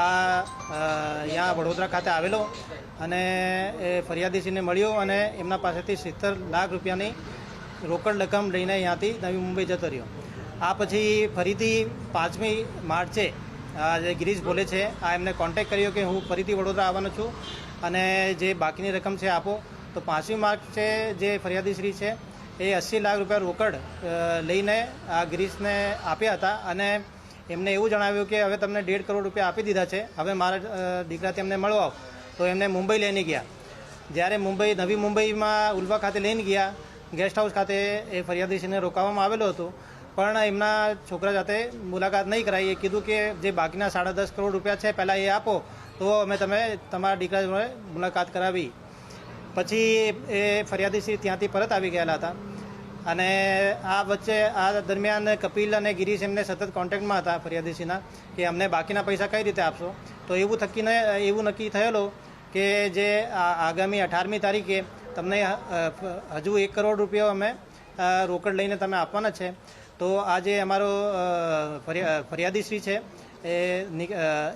અહીંયા વડોદરા ખાતે આવેલો અને એ ફરિયાદીશ્રીને મળ્યો અને એમના પાસેથી 70 લાખ રૂપિયાની રોકડ રકમ લઈને અહીંયાથી નવી મુંબઈ જતો રહ્યો. આ પછી ફરીથી 5મી માર્ચે જે ગિરીશ બોલે છે આ એમને કોન્ટેક્ટ કર્યો કે હું ફરીથી વડોદરા આવવાનો છું અને જે બાકીની રકમ છે આપો. તો 5મી માર્ચે જે ફરિયાદીશ્રી છે એ 80 લાખ રૂપિયા રોકડ લઈને આ ગિરીશને આપ્યા હતા અને એમને એવું જણાવ્યું કે હવે તમને 1.5 કરોડ રૂપિયા આપી દીધા છે, હવે મારા દીકરા તેમને મળવા આવો. તો એમને મુંબઈ લઈને ગયા. જ્યારે નવી મુંબઈમાં ઉલ્વા ખાતે લઈને ગયા, ગેસ્ટ હાઉસ ખાતે એ ફરિયાદીશ્રીને રોકાવવામાં આવેલો હતો, પણ એમના છોકરા સાથે મુલાકાત નહીં કરાઈ. એ કીધું કે જે બાકીના 10.5 કરોડ રૂપિયા છે પહેલાં એ આપો તો અમે તમારા દીકરા જોડે મુલાકાત કરાવી. પછી એ ફરિયાદીશ્રી ત્યાંથી પરત આવી ગયેલા હતા અને આ વચ્ચે આ દરમિયાન કપિલ અને ગિરીશ એમને સતત કોન્ટેક્ટમાં હતા ફરિયાદીશ્રીના કે અમને બાકીના પૈસા કઈ રીતે આપશો. તો એવું નક્કી થયેલો કે જે આગામી 18મી તારીખે તમને હજુ 1 કરોડ રૂપિયા અમે રોકડ લઈને તમે આપવાના છે. તો આ જે અમારો ફરિયાદીશ્રી છે એ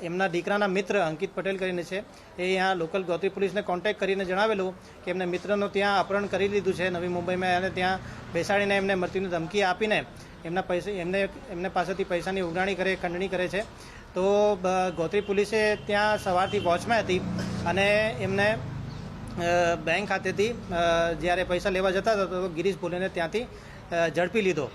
એમના દીકરાના મિત્ર અંકિત પટેલ કરીને છે, એ અહીંયા લોકલ ગોત્રી પોલીસને કોન્ટેક્ટ કરીને જણાવેલું કે એમને મિત્રનું ત્યાં અપહરણ કરી લીધું છે નવી મુંબઈમાં અને ત્યાં બેસાડીને એમને મૃત્યુની ધમકી આપીને એમને પાસેથી પૈસાની ઉઘરાણી ખંડણી કરે છે. તો ગોત્રી પોલીસે ત્યાં સવારથી વોચમાં હતી અને એમને બેંક ખાતેથી જ્યારે પૈસા લેવા જતા હતા તો ગિરીશ બોલીને ત્યાંથી ઝડપી લીધો.